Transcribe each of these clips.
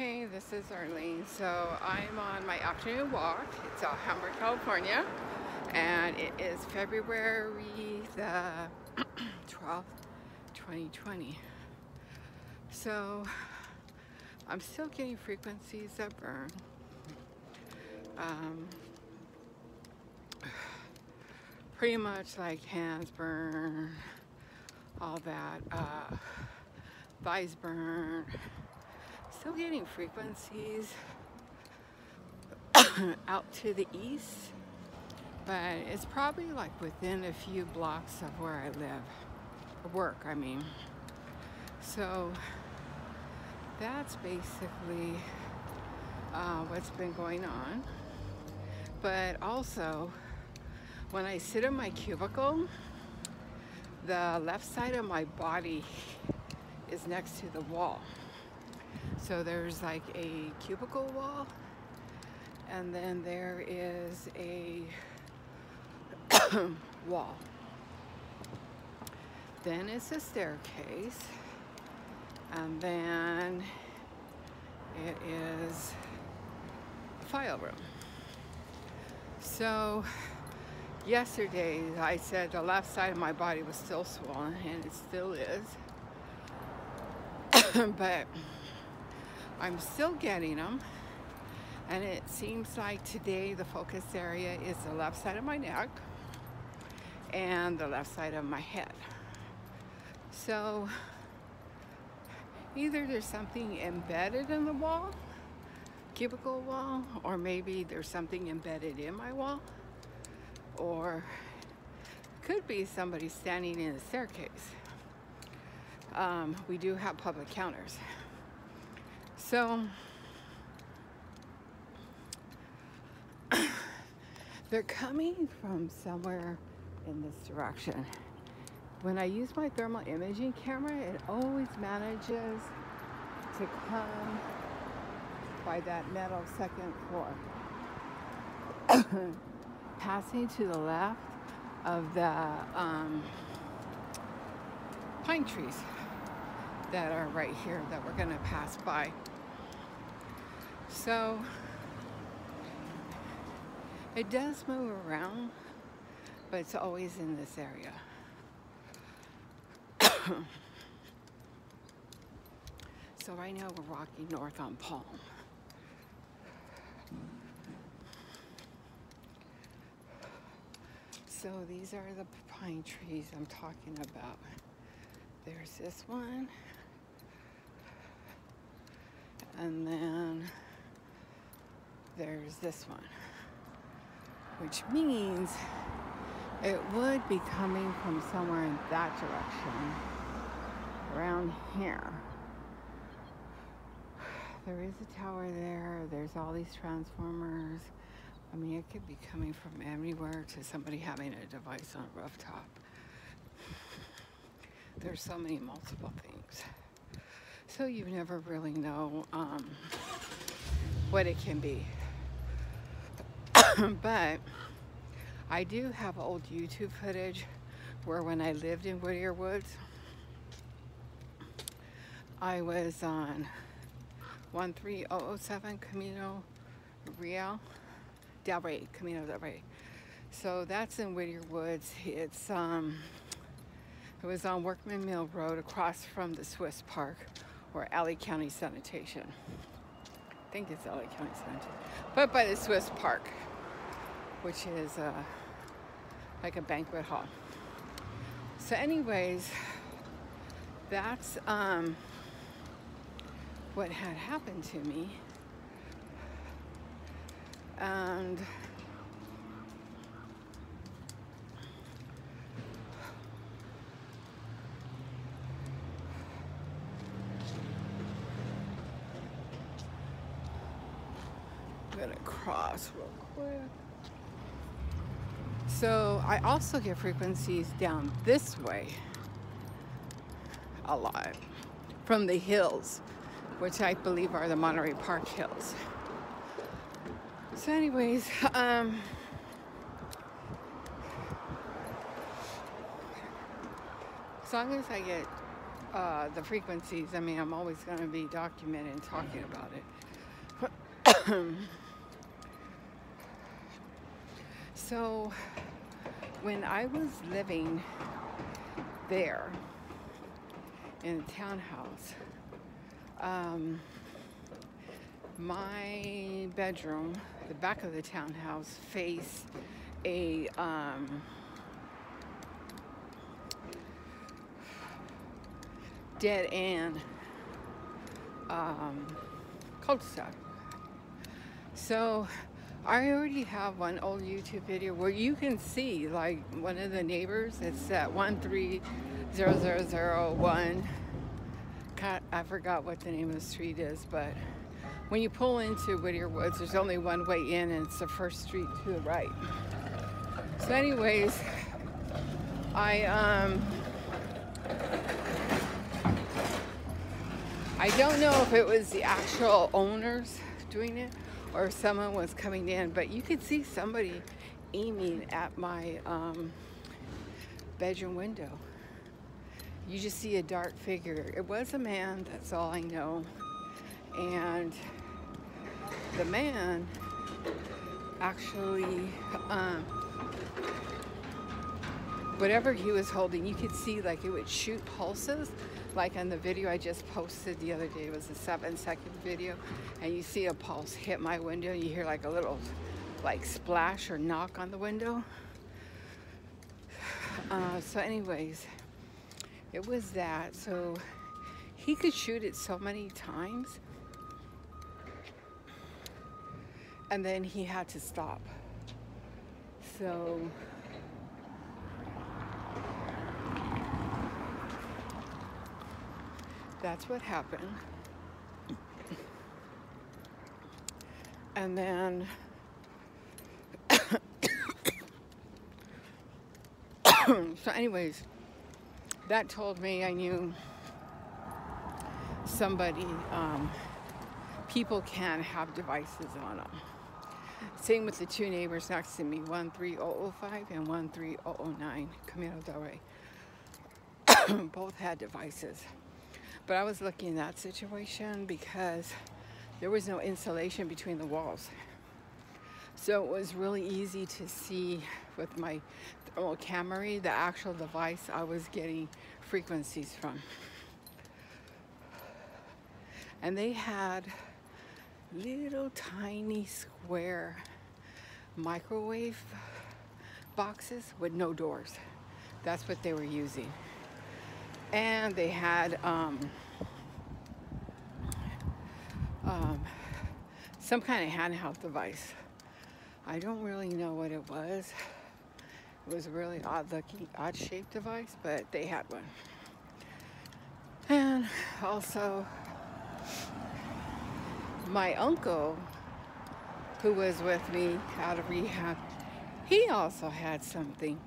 Hey, this is Arlene. So I'm on my afternoon walk. It's Hamburg, California, and it is February the 12th, 2020. So I'm still getting frequencies that burn. Pretty much like hands burn, all that, thighs burn. Still getting frequencies out to the east, but it's probably like within a few blocks of where I live, work, I mean. So that's basically what's been going on. But also, when I sit in my cubicle, the left side of my body is next to the wall. So there's like a cubicle wall, and then there is a wall. Then it's a staircase, and then it is a file room. So yesterday I said the left side of my body was still swollen, and it still is. But I'm still getting them, and it seems like today the focus area is the left side of my neck and the left side of my head. So either there's something embedded in the wall, cubicle wall, or maybe there's something embedded in my wall, or could be somebody standing in the staircase. We do have public counters. So they're coming from somewhere in this direction. When I use my thermal imaging camera, it always manages to come by that metal second floor, passing to the left of the pine trees that are right here that we're gonna pass by. So it does move around, but it's always in this area. So right now we're walking north on Palm. So these are the pine trees I'm talking about. There's this one, and then there's this one, which means it would be coming from somewhere in that direction, around here. There is a tower there, there's all these transformers. I mean, it could be coming from anywhere to somebody having a device on a rooftop. There's so many multiple things. So you never really know what it can be. But I do have old YouTube footage where when I lived in Whittier Woods, I was on 13007 Camino del Rey. So that's in Whittier Woods. It's it was on Workman Mill Road across from the Swiss Park, or Alley County Sanitation. I think it's Alley County Sanitation, but by the Swiss Park, which is like a banquet hall. So anyways, that's what had happened to me. And I'm gonna cross real quick. So I also get frequencies down this way a lot from the hills, which I believe are the Monterey Park Hills. So anyways, as long as I get the frequencies. I mean, I'm always going to be documenting and talking about it. So when I was living there in a townhouse, my bedroom, the back of the townhouse, faced a dead end cul-de-sac. So I already have one old YouTube video where you can see like one of the neighbors. It's at 1300001. I forgot what the name of the street is, but when you pull into Whittier Woods, there's only one way in, and it's the first street to the right. So anyways, I don't know if it was the actual owners doing it or if someone was coming in, but you could see somebody aiming at my bedroom window. You just see a dark figure. It was a man, that's all I know. And the man actually, whatever he was holding, you could see like it would shoot pulses. Like on the video I just posted the other day, it was a 7-second video, and you see a pulse hit my window. You hear like a little like splash or knock on the window. So anyways, it was that. So he could shoot it so many times, and then he had to stop. So that's what happened. And then so anyways, that told me I knew somebody, people can have devices on them. Same with the two neighbors next to me, 13005 and 13009, Camino del Rey. Both had devices. But I was lucky in that situation because there was no insulation between the walls. So it was really easy to see with my thermal camera the actual device I was getting frequencies from. And they had little tiny square microwave boxes with no doors. That's what they were using. And they had some kind of handheld device. I don't really know what it was. It was a really odd-looking, odd-shaped device, but they had one. And also, my uncle, who was with me out of rehab, he also had something,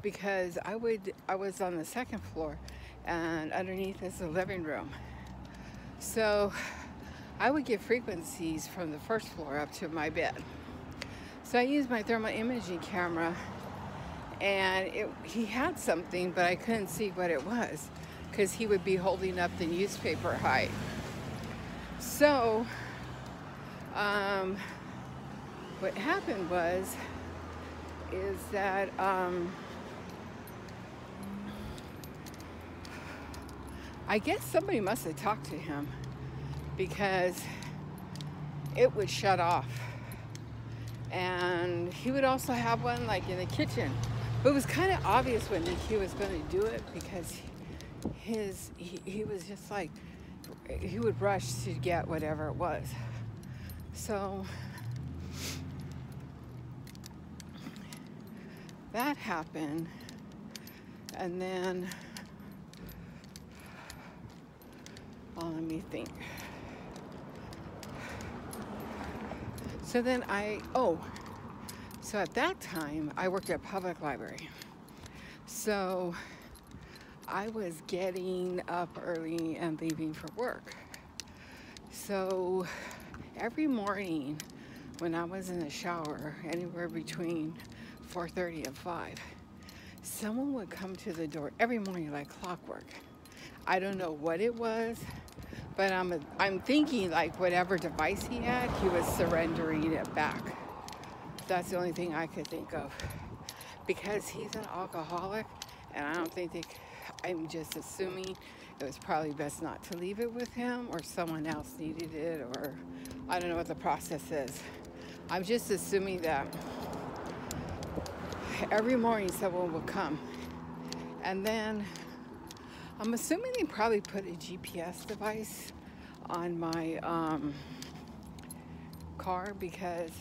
because I was on the second floor, and underneath is the living room. So I would get frequencies from the first floor up to my bed. So I used my thermal imaging camera, and he had something, but I couldn't see what it was because he would be holding up the newspaper high. So what happened is that I guess somebody must have talked to him, because it would shut off. And he would also have one like in the kitchen. But it was kind of obvious when he was going to do it, because he was just like, he would rush to get whatever it was. So that happened. And then, well, let me think. So then so at that time, I worked at a public library. So I was getting up early and leaving for work. So every morning when I was in the shower, anywhere between 4:30 and 5, someone would come to the door every morning like clockwork. I don't know what it was, but I'm thinking like whatever device he had, he was surrendering it back. That's the only thing I could think of. Because he's an alcoholic, and I don't think I'm just assuming it was probably best not to leave it with him, or someone else needed it, or I don't know what the process is. I'm just assuming that every morning someone will come. And then I'm assuming they probably put a GPS device on my car, because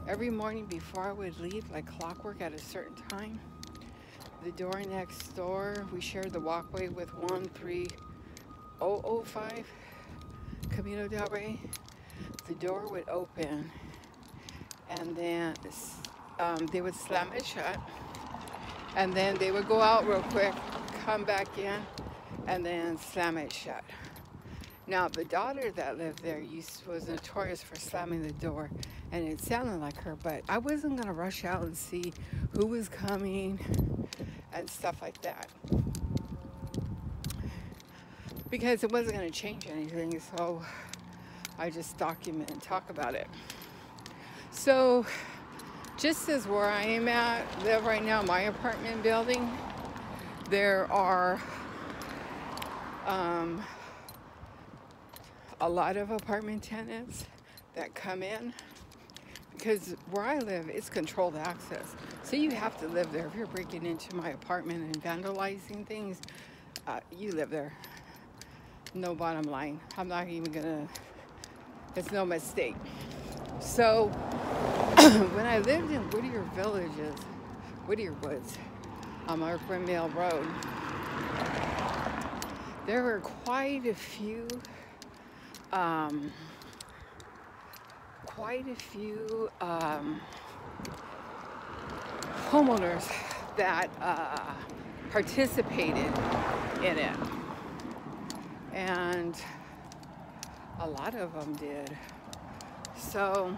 every morning before I would leave, like clockwork at a certain time, the door next door, we shared the walkway with 13005 Camino del Rey. The door would open, and then they would slam it shut, and then they would go out real quick, come back in, and then slam it shut. Now, the daughter that lived there was notorious for slamming the door, and it sounded like her, but I wasn't going to rush out and see who was coming and stuff like that, because it wasn't going to change anything, so I just document and talk about it. So, just as where I live right now, my apartment building, there are a lot of apartment tenants that come in, because where I live, it's controlled access. So you have to live there. If you're breaking into my apartment and vandalizing things, you live there. No bottom line. I'm not even gonna, it's no mistake. So when I lived in Whittier Woods, on Markham Mill Road, there were quite a few homeowners that participated in it, and a lot of them did. So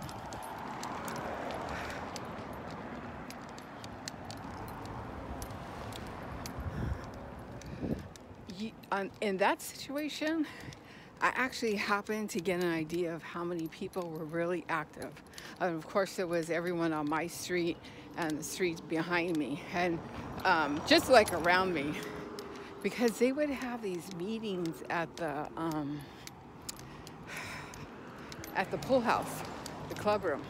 in that situation, I actually happened to get an idea of how many people were really active. And of course, it was everyone on my street and the streets behind me, and just like around me, because they would have these meetings at the pool house, the club room.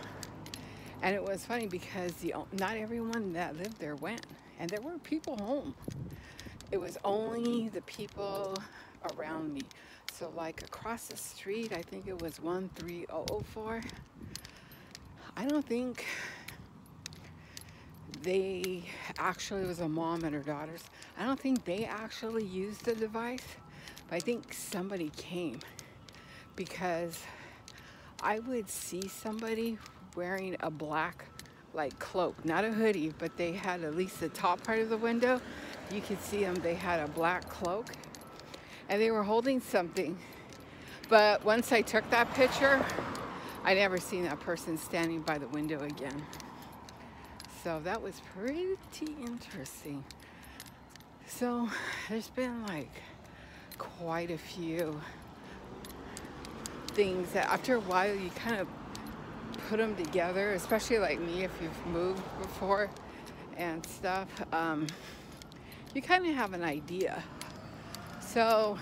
And it was funny because not everyone that lived there went, and there were people home. It was only the people around me. So like across the street, I think it was 13004. I don't think they actually, it was a mom and her daughters. I don't think they actually used the device, but I think somebody came, because I would see somebody wearing a black like cloak, not a hoodie, but they had at least the top part of the window. You could see them, they had a black cloak, and they were holding something. But once I took that picture, I never seen that person standing by the window again. So that was pretty interesting. So there's been like quite a few things that after a while you kind of put them together, especially like me, if you've moved before and stuff, you kind of have an idea. So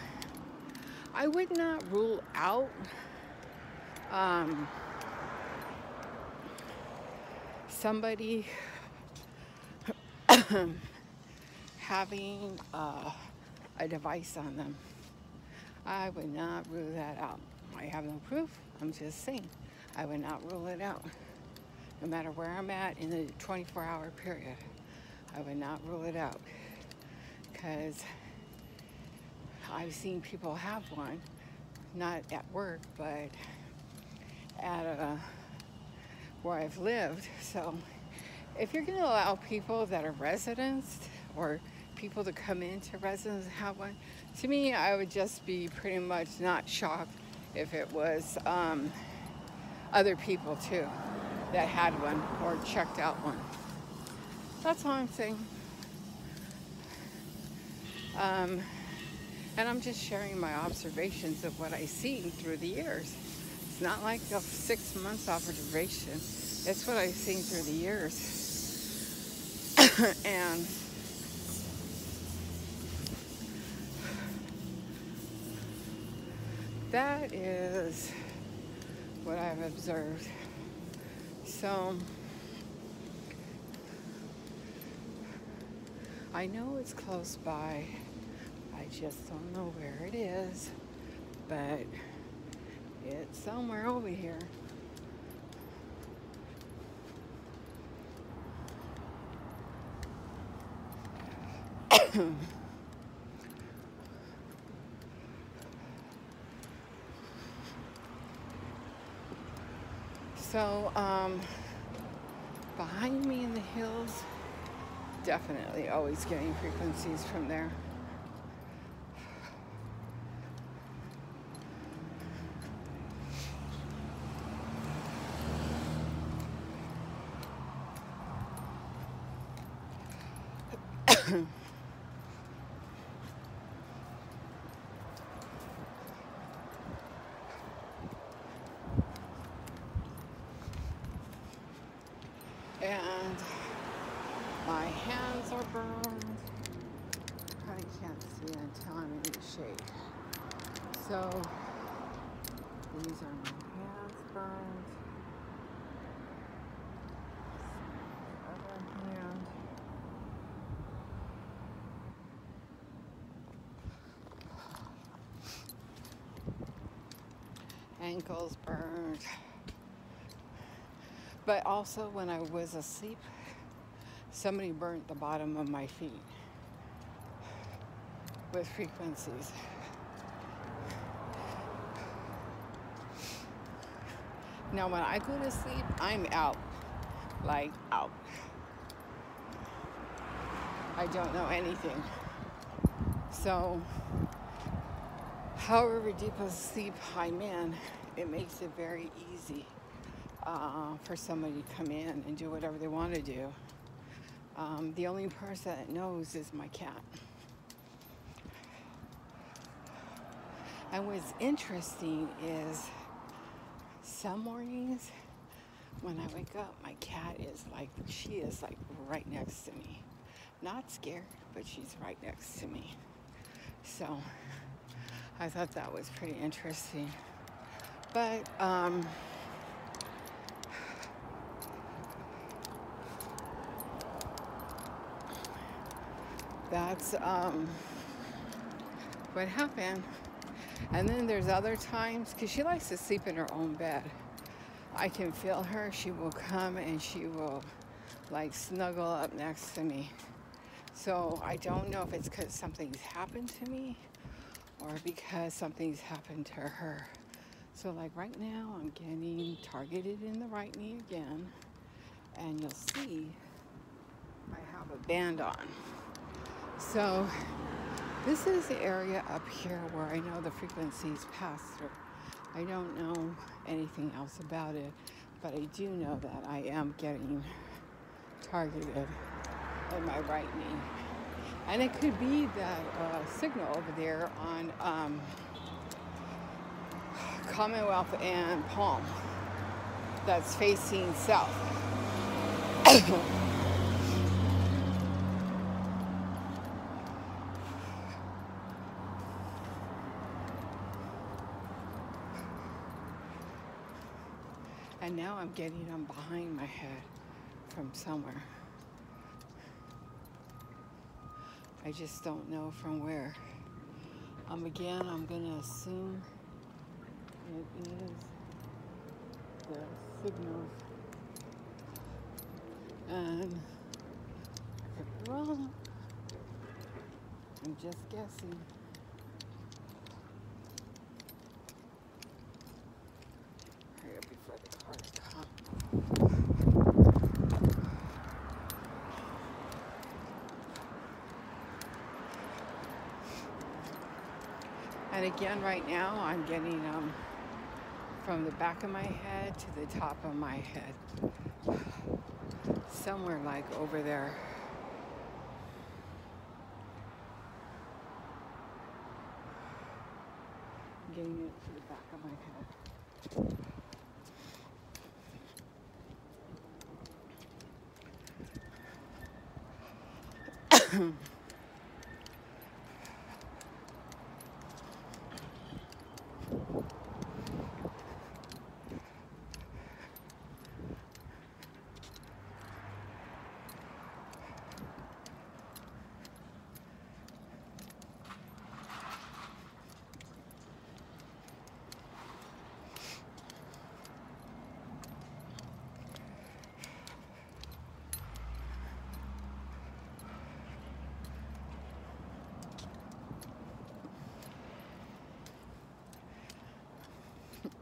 I would not rule out somebody having a device on them. I would not rule that out. I have no proof. I'm just saying. I would not rule it out. No matter where I'm at in the 24-hour period, I would not rule it out. Because I've seen people have one, not at work, but at where I've lived. So if you're going to allow people that are residents or people to come into residence and have one, to me, I would just be pretty much not shocked if it was other people too that had one or checked out one. That's all I'm saying. And I'm just sharing my observations of what I've seen through the years. It's not like a 6 months observation. It's what I've seen through the years. And that is what I've observed. So I know it's close by. I just don't know where it is, but it's somewhere over here. So, behind me in the hills, definitely always getting frequencies from there. And my hands are burned. Probably can't see it until I'm in the shade. So these are my hands burned. Other hand. Ankles burned. But also when I was asleep, somebody burnt the bottom of my feet with frequencies. Now when I go to sleep, I'm out, like out. I don't know anything. So however deep of sleep I'm in, it makes it very easy for somebody to come in and do whatever they want to do. The only person that knows is my cat. And what's interesting is some mornings when I wake up, my cat is like, she is like right next to me. Not scared, but she's right next to me. So I thought that was pretty interesting. But that's what happened. And then there's other times, because she likes to sleep in her own bed. I can feel her. She will come and she will like snuggle up next to me. So I don't know if it's because something's happened to me or because something's happened to her. So like right now I'm getting targeted in the right knee again. And you'll see I have a band on. So this is the area up here where I know the frequencies pass through. I don't know anything else about it, but I do know that I am getting targeted in my right knee. And it could be that signal over there on Commonwealth and Palm that's facing south. And now I'm getting them behind my head from somewhere. I just don't know from where. Again, I'm gonna assume it is the signals. And I could be wrong. I'm just guessing. Hurry up before the cars come. And again, right now, I'm getting from the back of my head to the top of my head. Somewhere like over there. getting it to the back of my head.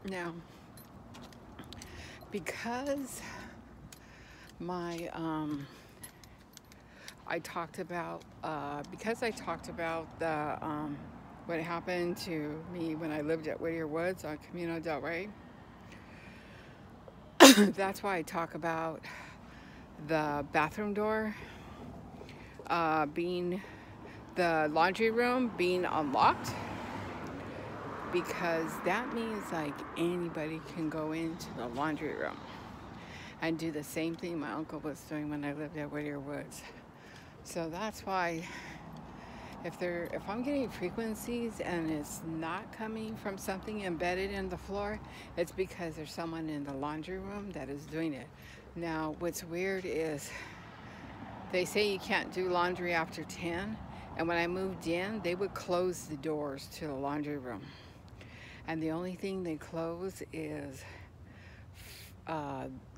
Now, because my I talked about the what happened to me when I lived at Whittier Woods on Camino del Rey. That's why I talk about the bathroom door being the laundry room being unlocked, because that means like anybody can go into the laundry room and do the same thing my uncle was doing when I lived at Whittier Woods. So that's why if I'm getting frequencies and it's not coming from something embedded in the floor, it's because there's someone in the laundry room that is doing it. Now, what's weird is they say you can't do laundry after 10, and when I moved in, they would close the doors to the laundry room. And the only thing they close is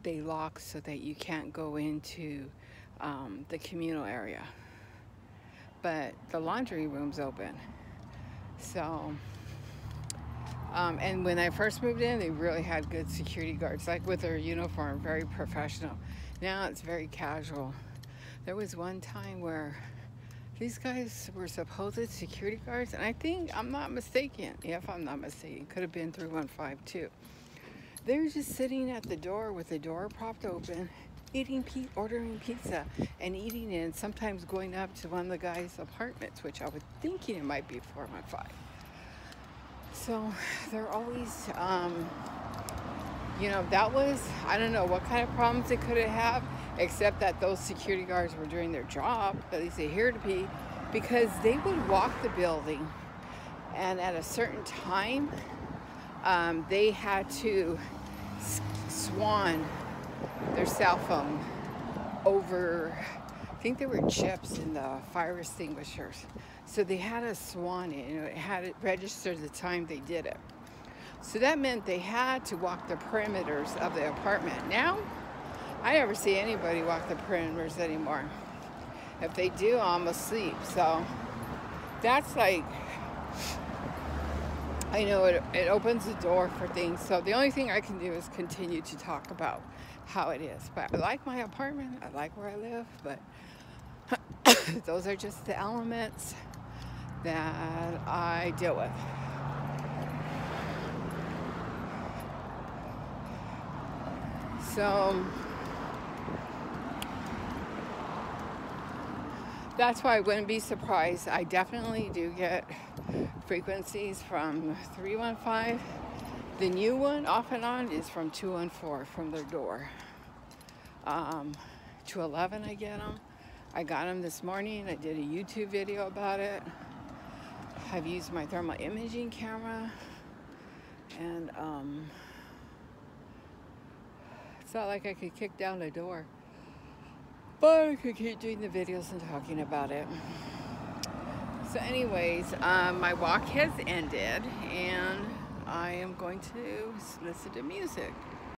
they lock so that you can't go into the communal area. But the laundry room's open. So, and when I first moved in, they really had good security guards, like with their uniform, very professional. Now it's very casual. There was one time where these guys were supposed security guards, and I think, I'm not mistaken, if I'm not mistaken, could have been 315 too. They were just sitting at the door with the door propped open, ordering pizza and eating it, and sometimes going up to one of the guys' apartments, which I was thinking it might be 415. So they're always, that was, I don't know what kind of problems they could have, except that those security guards were doing their job, at least they appear to be, because they would walk the building, and at a certain time, they had to swan their cell phone over, I think there were chips in the fire extinguishers. So they had to swan it, and it had it registered the time they did it. So that meant they had to walk the perimeters of the apartment. Now, I never see anybody walk the perimeters anymore. If they do, I'm asleep. So that's like, I know it opens the door for things. So the only thing I can do is continue to talk about how it is. But I like my apartment. I like where I live. But those are just the elements that I deal with. So that's why I wouldn't be surprised. I definitely do get frequencies from 315. The new one, off and on, is from 214 from their door. 211, I get them. I got them this morning. I did a YouTube video about it. I've used my thermal imaging camera, and it's not like I could kick down the door, but I could keep doing the videos and talking about it. So anyways, my walk has ended, and I am going to listen to music.